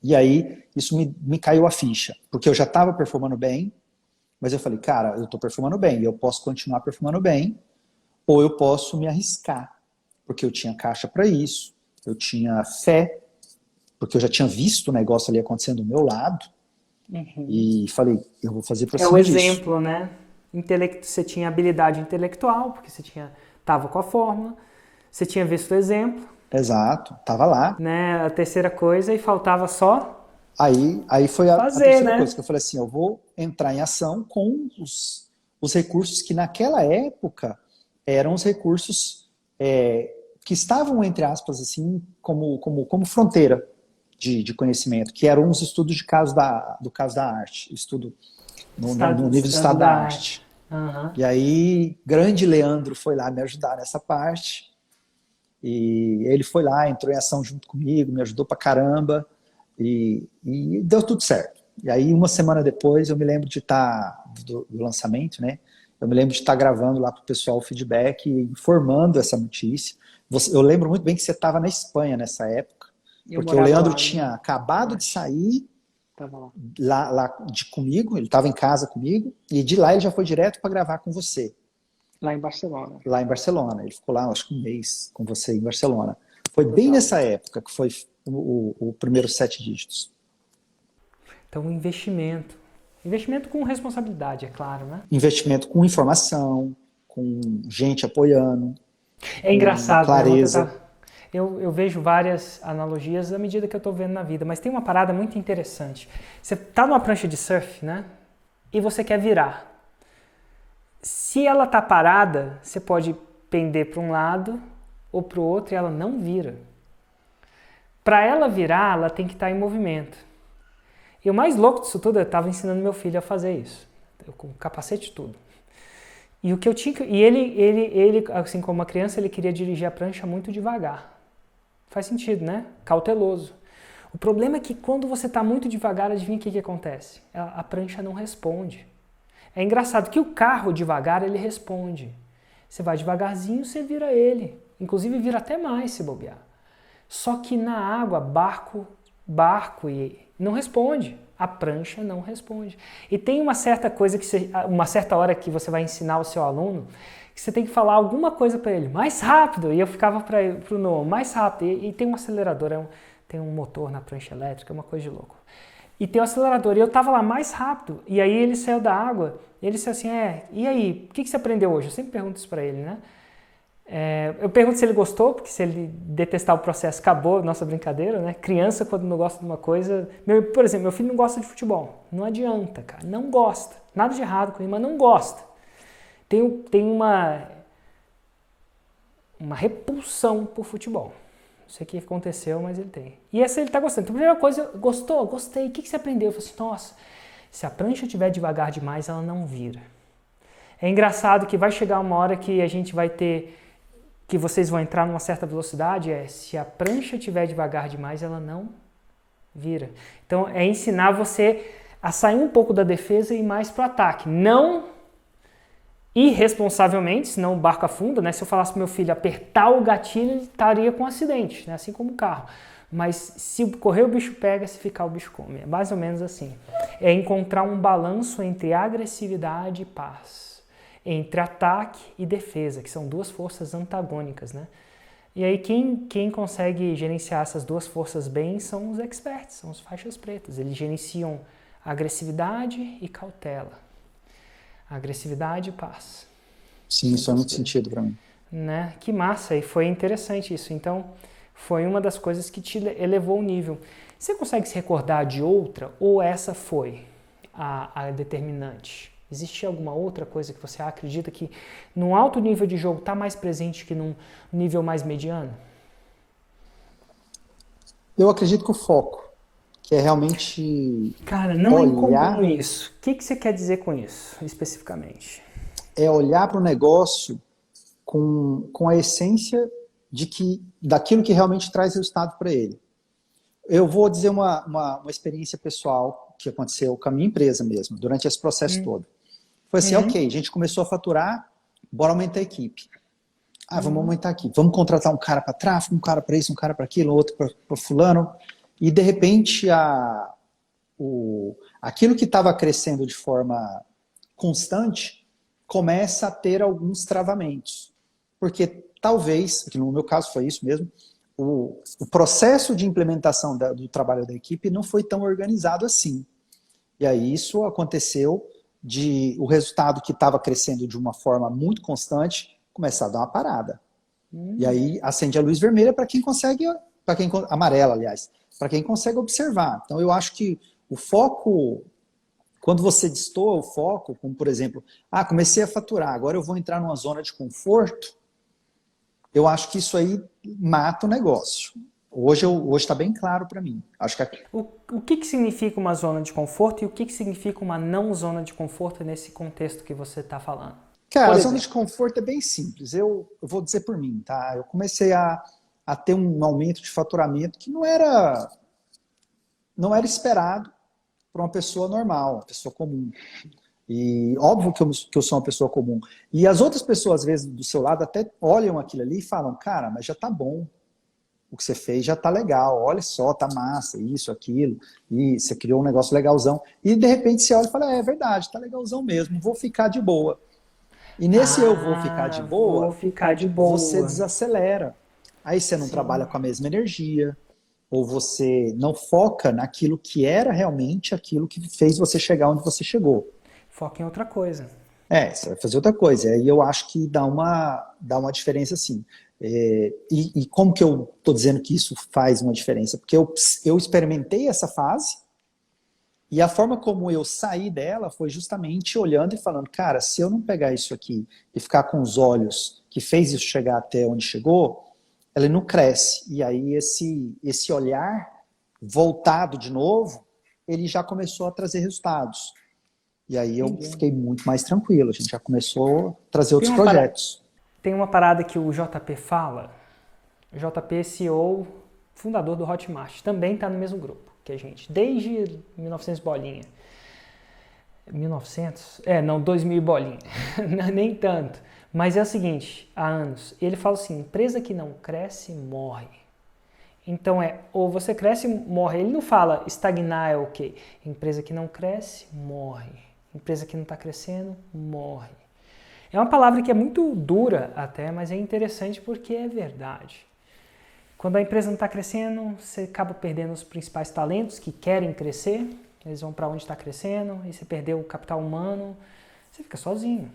E aí, isso me caiu a ficha, porque eu já estava performando bem, mas eu falei, cara, eu estou performando bem, eu posso continuar performando bem, ou eu posso me arriscar, porque eu tinha caixa para isso, eu tinha fé, porque eu já tinha visto o negócio ali acontecendo do meu lado, e falei, eu vou fazer para cima disso. É o exemplo, né? Você tinha habilidade intelectual, porque você estava com a fórmula, você tinha visto o exemplo. Exato, tava lá. Né? A terceira coisa, e faltava só Aí foi a fazer, terceira né? coisa que eu falei assim, eu vou entrar em ação com os recursos que naquela época eram os recursos que estavam, entre aspas, assim, como fronteira de conhecimento, que eram os estudos do caso da arte, estudo no nível do estado da arte. Uhum. E aí, grande Leandro foi lá me ajudar nessa parte, e ele foi lá, entrou em ação junto comigo, me ajudou pra caramba, e deu tudo certo. E aí, uma semana depois, eu me lembro de estar, do lançamento, né? Eu me lembro de estar gravando lá pro pessoal o feedback, informando essa notícia. Eu lembro muito bem que você estava na Espanha nessa época, porque o Leandro tinha acabado de sair lá comigo, ele estava em casa comigo, e de lá ele já foi direto para gravar com você. Lá em Barcelona. Lá em Barcelona. Ele ficou lá, acho que um mês com você em Barcelona. Foi bem nessa época que foi o primeiro 7 dígitos. Então, investimento. Investimento com responsabilidade, é claro, né? Investimento com informação, com gente apoiando. É engraçado, clareza. Né? Eu vejo várias analogias à medida que eu estou vendo na vida, mas tem uma parada muito interessante. Você está numa prancha de surf, né? E você quer virar. Se ela está parada, você pode pender para um lado ou para o outro e ela não vira. Para ela virar, ela tem que estar em movimento. E o mais louco disso tudo, eu estava ensinando meu filho a fazer isso. Com capacete e tudo. E o que eu tinha, e ele, assim como uma criança, ele queria dirigir a prancha muito devagar. Faz sentido, né? Cauteloso. O problema é que quando você está muito devagar, adivinha o que acontece? A prancha não responde. É engraçado que o carro devagar, ele responde. Você vai devagarzinho, você vira ele. Inclusive vira até mais se bobear. Só que na água, barco e não responde. A prancha não responde. E tem uma certa coisa uma certa hora que você vai ensinar o seu aluno, que você tem que falar alguma coisa para ele, mais rápido. E eu ficava para o Noah, mais rápido. E tem um acelerador, tem um motor na prancha elétrica, é uma coisa de louco. E tem um acelerador, e eu tava lá mais rápido, e aí ele saiu da água, e ele disse assim, e aí, o que você aprendeu hoje? Eu sempre pergunto isso pra ele, né? Eu pergunto se ele gostou, porque se ele detestar o processo, acabou a nossa brincadeira, né? Criança, quando não gosta de uma coisa... Por exemplo, meu filho não gosta de futebol. Não adianta, cara, não gosta. Nada de errado com ele, mas não gosta. Tem uma repulsão por futebol. Não sei o que aconteceu, mas ele tem. E essa ele tá gostando. Então, a primeira coisa, gostou? Gostei. O que você aprendeu? Eu falei assim, nossa, se a prancha estiver devagar demais, ela não vira. É engraçado que vai chegar uma hora que a gente vai ter, que vocês vão entrar numa certa velocidade, se a prancha estiver devagar demais, ela não vira. Então, é ensinar você a sair um pouco da defesa e ir mais pro ataque. Não irresponsavelmente, senão o barco afunda, né? Se eu falasse pro meu filho apertar o gatilho, ele estaria com um acidente, né? Assim como o carro. Mas se correr o bicho pega, se ficar o bicho come. É mais ou menos assim. É encontrar um balanço entre agressividade e paz. Entre ataque e defesa, que são duas forças antagônicas, né? E aí quem consegue gerenciar essas duas forças bem são os experts, são os faixas pretas. Eles gerenciam agressividade e cautela. Agressividade e paz. Sim, isso faz muito sentido para mim. Né? Que massa, e foi interessante isso. Então, foi uma das coisas que te elevou o nível. Você consegue se recordar de outra ou essa foi a determinante? Existe alguma outra coisa que você acredita que num alto nível de jogo está mais presente que num nível mais mediano? Eu acredito que o foco, que é realmente Cara, não é incomum olhar, isso. O que você quer dizer com isso, especificamente? é olhar para o negócio com a essência daquilo que realmente traz resultado para ele. Eu vou dizer uma experiência pessoal que aconteceu com a minha empresa mesmo, durante esse processo todo. Foi assim, ok, a gente começou a faturar, bora aumentar a equipe. Vamos aumentar aqui. Vamos contratar um cara para tráfego, um cara para isso, um cara para aquilo, outro para fulano. E, de repente, aquilo que estava crescendo de forma constante começa a ter alguns travamentos. Porque talvez, que no meu caso foi isso mesmo, o processo de implementação do trabalho da equipe não foi tão organizado assim. E aí isso aconteceu de o resultado que estava crescendo de uma forma muito constante começar a dar uma parada. E aí acende a luz vermelha para quem consegue, amarela, aliás, para quem consegue observar. Então eu acho que o foco, quando você destoa o foco, como por exemplo, comecei a faturar, agora eu vou entrar numa zona de conforto, eu acho que isso aí mata o negócio. Hoje está bem claro para mim. Acho que O que significa uma zona de conforto e o que significa uma não zona de conforto nesse contexto que você está falando? Cara, a zona de conforto é bem simples. Eu vou dizer por mim, tá? Eu comecei a ter um aumento de faturamento que não era esperado para uma pessoa normal, uma pessoa comum. E óbvio que eu sou uma pessoa comum. E as outras pessoas, às vezes, do seu lado, até olham aquilo ali e falam, cara, mas já tá bom. O que você fez já tá legal. Olha só, tá massa, isso, aquilo. E você criou um negócio legalzão. E, de repente, você olha e fala, é verdade, tá legalzão mesmo, vou ficar de boa. E nesse eu vou ficar de boa, você desacelera. Aí você não trabalha com a mesma energia, ou você não foca naquilo que era realmente aquilo que fez você chegar onde você chegou. Foca em outra coisa. Você vai fazer outra coisa. Aí eu acho que dá uma diferença sim. E como que eu estou dizendo que isso faz uma diferença? Porque eu experimentei essa fase e a forma como eu saí dela foi justamente olhando e falando, cara, se eu não pegar isso aqui e ficar com os olhos que fez isso chegar até onde chegou, ela não cresce. E aí esse olhar voltado de novo, ele já começou a trazer resultados. E aí eu fiquei muito mais tranquilo. A gente já começou a trazer outros projetos. Tem uma parada que o JP fala. O JP, CEO, fundador do Hotmart, também está no mesmo grupo que a gente, desde 1900 bolinha. 1900? 2000 bolinha. Nem tanto. Mas é o seguinte, há anos, ele fala assim, empresa que não cresce, morre. Então ou você cresce, morre. Ele não fala estagnar é ok. Empresa que não cresce, morre. Empresa que não está crescendo, morre. É uma palavra que é muito dura até, mas é interessante porque é verdade. Quando a empresa não está crescendo, você acaba perdendo os principais talentos que querem crescer, eles vão para onde está crescendo, e você perdeu o capital humano, você fica sozinho.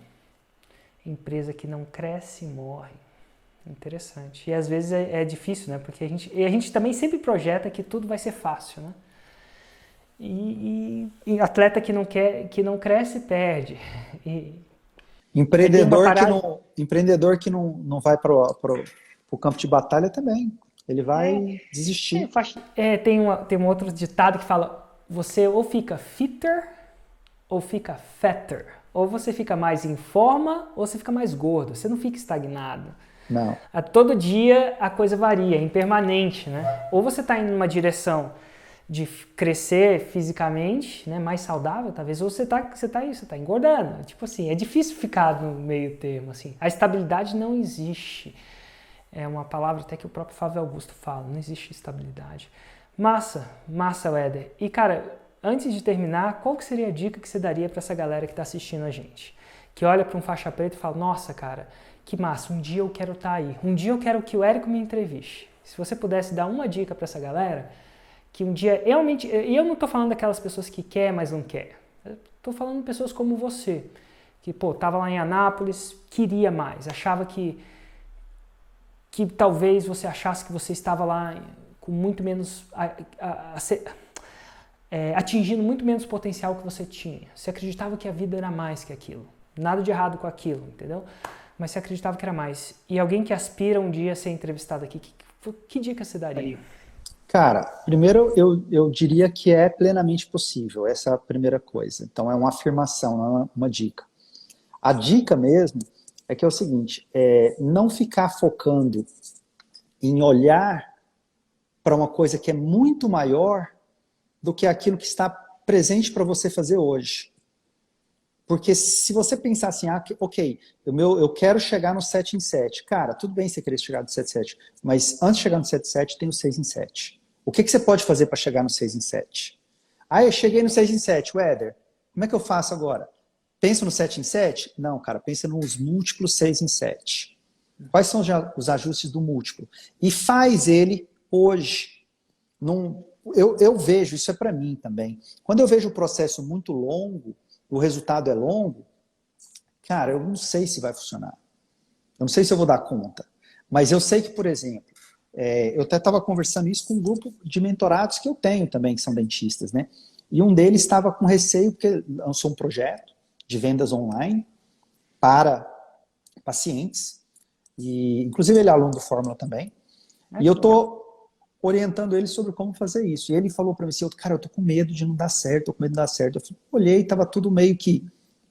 Empresa que não cresce, morre. Interessante. E às vezes é difícil, né? Porque a gente também sempre projeta que tudo vai ser fácil, né? E atleta que não cresce, perde. Empreendedor que não vai para o campo de batalha também. Ele vai desistir. Tem um outro ditado que fala, você ou fica fitter ou fica fatter. Ou você fica mais em forma ou você fica mais gordo. Você não fica estagnado. Não. Todo dia a coisa varia, é impermanente, né? Ou você está indo numa direção de crescer fisicamente, né, mais saudável, talvez, ou você tá engordando. Tipo assim, é difícil ficar no meio termo, assim. A estabilidade não existe. É uma palavra até que o próprio Flávio Augusto fala, não existe estabilidade. Massa, Weder. E, cara, antes de terminar, qual que seria a dica que você daria para essa galera que está assistindo a gente? Que olha para um faixa preta e fala, nossa, cara, que massa, um dia eu quero estar aí. Um dia eu quero que o Érico me entreviste. Se você pudesse dar uma dica para essa galera, que um dia realmente... E eu não estou falando daquelas pessoas que quer, mas não quer. Estou falando de pessoas como você, que, estava lá em Anápolis, queria mais, achava que talvez você achasse que você estava lá com muito menos... atingindo muito menos potencial que você tinha. Você acreditava que a vida era mais que aquilo. Nada de errado com aquilo, entendeu? Mas você acreditava que era mais. E alguém que aspira um dia a ser entrevistado aqui, que dica você daria? Cara, primeiro eu diria que é plenamente possível, essa é a primeira coisa. Então é uma afirmação, não é uma dica. A dica mesmo é que é o seguinte, não ficar focando em olhar para uma coisa que é muito maior do que aquilo que está presente para você fazer hoje. Porque se você pensar assim, ok, eu quero chegar no 7 em 7. Cara, tudo bem você querer chegar no 7 em 7, mas antes de chegar no 7 em 7, tem o 6 em 7. O que você pode fazer para chegar no 6 em 7? Eu cheguei no 6 em 7, Éder, como é que eu faço agora? Penso no 7 em 7? Não, cara, pensa nos múltiplos 6 em 7. Quais são os ajustes do múltiplo? E faz ele hoje. Eu vejo, isso é para mim também. Quando eu vejo o processo muito longo, o resultado é longo, cara, eu não sei se vai funcionar. Eu não sei se eu vou dar conta. Mas eu sei que, por exemplo, eu até estava conversando isso com um grupo de mentorados que eu tenho também, que são dentistas, né? E um deles estava com receio, porque lançou um projeto de vendas online para pacientes. E, inclusive, ele é aluno do Fórmula também. E eu estou orientando ele sobre como fazer isso. E ele falou para mim assim, cara, eu tô com medo de não dar certo, tô com medo de não dar certo. Eu olhei, estava tudo meio que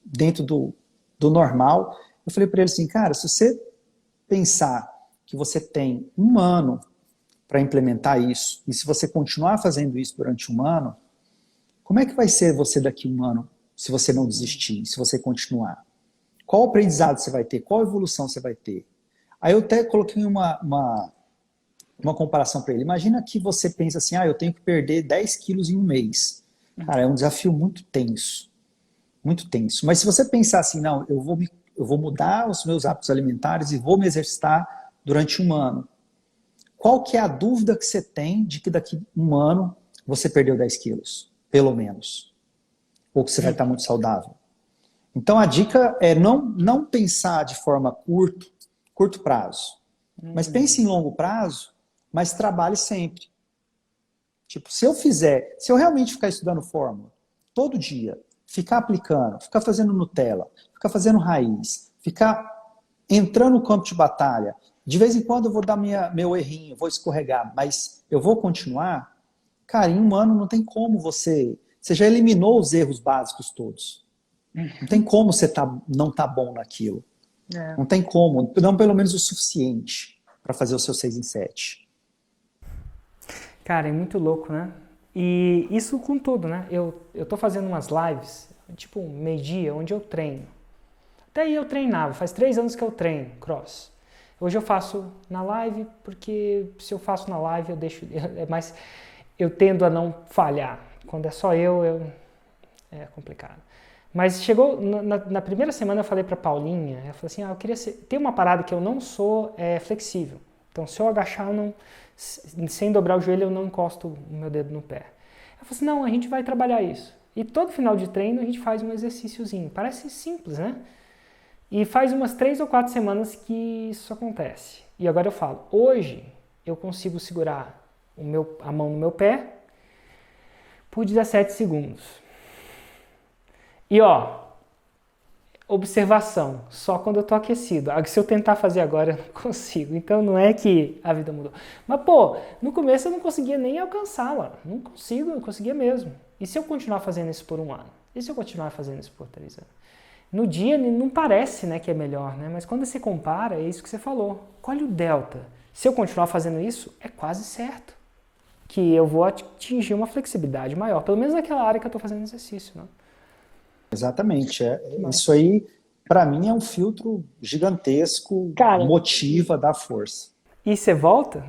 dentro do normal. Eu falei para ele assim, cara, se você pensar que você tem 1 ano para implementar isso, e se você continuar fazendo isso durante 1 ano, como é que vai ser você daqui 1 ano, se você não desistir, se você continuar? Qual aprendizado você vai ter? Qual evolução você vai ter? Aí eu até coloquei uma comparação para ele. Imagina que você pensa assim, eu tenho que perder 10 quilos em 1 mês. Cara, é um desafio muito tenso. Muito tenso. Mas se você pensar assim, não, eu vou mudar os meus hábitos alimentares e vou me exercitar durante 1 ano. Qual que é a dúvida que você tem de que daqui 1 ano você perdeu 10 quilos? Pelo menos. Ou que você vai estar muito saudável. Então a dica é não pensar de forma curto prazo. Mas pense em longo prazo, mas trabalhe sempre. Tipo, se eu realmente ficar estudando fórmula, todo dia, ficar aplicando, ficar fazendo Nutella, ficar fazendo raiz, ficar entrando no campo de batalha, de vez em quando eu vou dar meu errinho, vou escorregar, mas eu vou continuar, cara, em 1 ano não tem como você já eliminou os erros básicos todos. Não tem como você não tá bom naquilo. Não tem como, não pelo menos o suficiente para fazer o seu 6 em 7. Cara, é muito louco, né? E isso com tudo, né? Eu tô fazendo umas lives, tipo meio-dia, onde eu treino. Até aí eu treinava, faz 3 anos que eu treino cross. Hoje eu faço na live, porque se eu faço na live eu tendo a não falhar. Quando é só é complicado. Mas chegou, na primeira semana eu falei pra Paulinha, eu falei assim, eu queria ter uma parada que eu não sou flexível. Então se eu agachar, sem dobrar o joelho, eu não encosto o meu dedo no pé. Ela falou assim, não, a gente vai trabalhar isso. E todo final de treino a gente faz um exercíciozinho. Parece simples, né? E faz umas 3 ou 4 semanas que isso acontece. E agora eu falo, hoje eu consigo segurar a mão no meu pé por 17 segundos. E observação, só quando eu tô aquecido. Se eu tentar fazer agora, eu não consigo. Então não é que a vida mudou. Mas no começo eu não conseguia nem alcançá-la. Não conseguia mesmo. E se eu continuar fazendo isso por 1 ano? E se eu continuar fazendo isso por 3 anos? No dia não parece, né, que é melhor, né? Mas quando você compara, é isso que você falou. Colhe o delta. Se eu continuar fazendo isso, é quase certo que eu vou atingir uma flexibilidade maior. Pelo menos naquela área que eu estou fazendo exercício, né? Exatamente. Isso aí, para mim, é um filtro gigantesco, Cara, motiva, dá força. E você volta?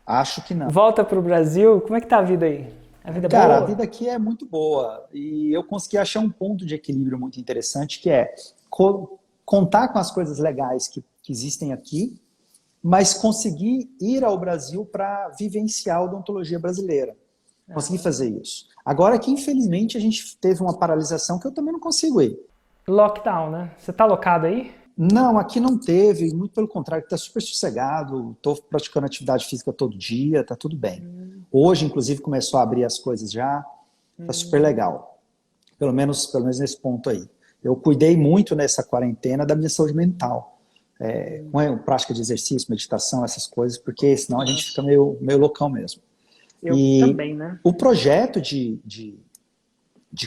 Acho que não. Volta pro Brasil? Como é que tá a vida aí? A vida é boa? Cara, a vida aqui é muito boa. E eu consegui achar um ponto de equilíbrio muito interessante, que é contar com as coisas legais que existem aqui, mas conseguir ir ao Brasil para vivenciar a odontologia brasileira. Consegui fazer isso. Agora que, infelizmente, a gente teve uma paralisação que eu também não consigo ir. Lockdown, né? Você tá locado aí? Não, aqui não teve, muito pelo contrário, está super sossegado, estou praticando atividade física todo dia, está tudo bem. Hoje, inclusive, começou a abrir as coisas já. Tá super legal. Pelo menos nesse ponto aí. Eu cuidei muito nessa quarentena da minha saúde mental. Com prática de exercício, meditação, essas coisas, porque senão a gente fica meio loucão mesmo. Eu também, né? O projeto de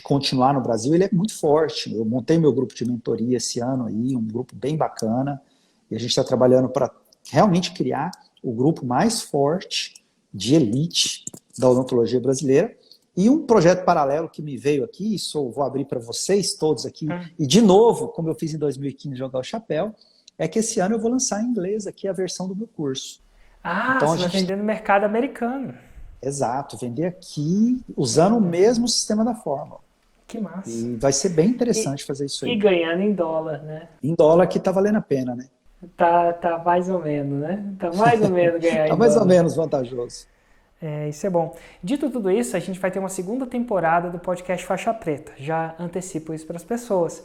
continuar no Brasil, ele é muito forte. Eu montei meu grupo de mentoria esse ano aí, um grupo bem bacana, e a gente está trabalhando para realmente criar o grupo mais forte de elite da odontologia brasileira. E um projeto paralelo que me veio aqui, vou abrir para vocês todos aqui, e de novo, como eu fiz em 2015, jogar o chapéu, é que esse ano eu vou lançar em inglês aqui a versão do meu curso. Então, você vai vender no mercado americano. Exato, vender aqui usando o mesmo sistema da fórmula. Que massa. E vai ser bem interessante fazer isso aí. E ganhando em dólar, né? Em dólar que tá valendo a pena, né? Tá mais ou menos, né? Tá mais ou menos ganhar em Tá mais dólar. ou menos vantajoso. Isso é bom. Dito tudo isso, a gente vai ter uma segunda temporada do podcast Faixa Preta. Já antecipo isso para as pessoas.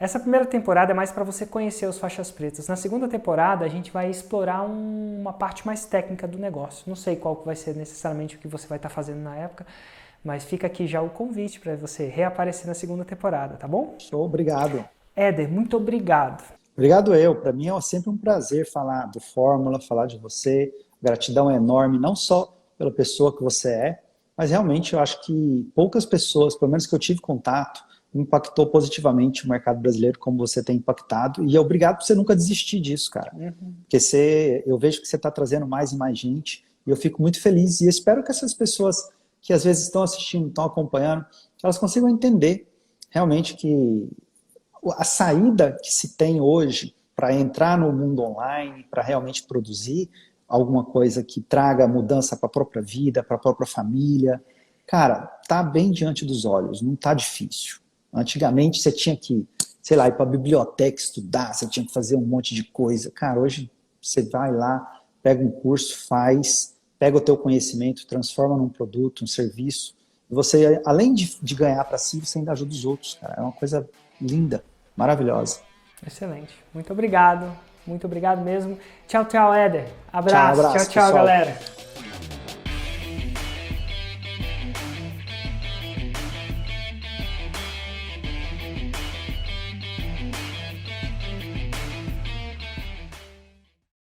Essa primeira temporada é mais para você conhecer os faixas pretas. Na segunda temporada, a gente vai explorar uma parte mais técnica do negócio. Não sei qual vai ser necessariamente o que você vai estar fazendo na época, mas fica aqui já o convite para você reaparecer na segunda temporada, tá bom? Show, obrigado. Éder, muito obrigado. Obrigado eu. Para mim é sempre um prazer falar do Fórmula, falar de você. Gratidão enorme, não só pela pessoa que você é, mas realmente eu acho que poucas pessoas, pelo menos que eu tive contato, impactou positivamente o mercado brasileiro como você tem impactado. E obrigado por você nunca desistir disso, cara. Porque eu vejo que você está trazendo mais e mais gente, e eu fico muito feliz. E espero que essas pessoas que às vezes estão assistindo, estão acompanhando, elas consigam entender realmente que a saída que se tem hoje para entrar no mundo online, para realmente produzir alguma coisa que traga mudança para a própria vida, para a própria família, cara, tá bem diante dos olhos, não tá difícil. Antigamente você tinha que, sei lá, ir para a biblioteca estudar, você tinha que fazer um monte de coisa. Cara, hoje você vai lá, pega um curso, faz, pega o teu conhecimento, transforma num produto, um serviço. E você, além de ganhar para si, você ainda ajuda os outros, cara. É uma coisa linda, maravilhosa. Excelente. Muito obrigado mesmo. Tchau, tchau, Éder. Abraço. Tchau, tchau, pessoal. galera.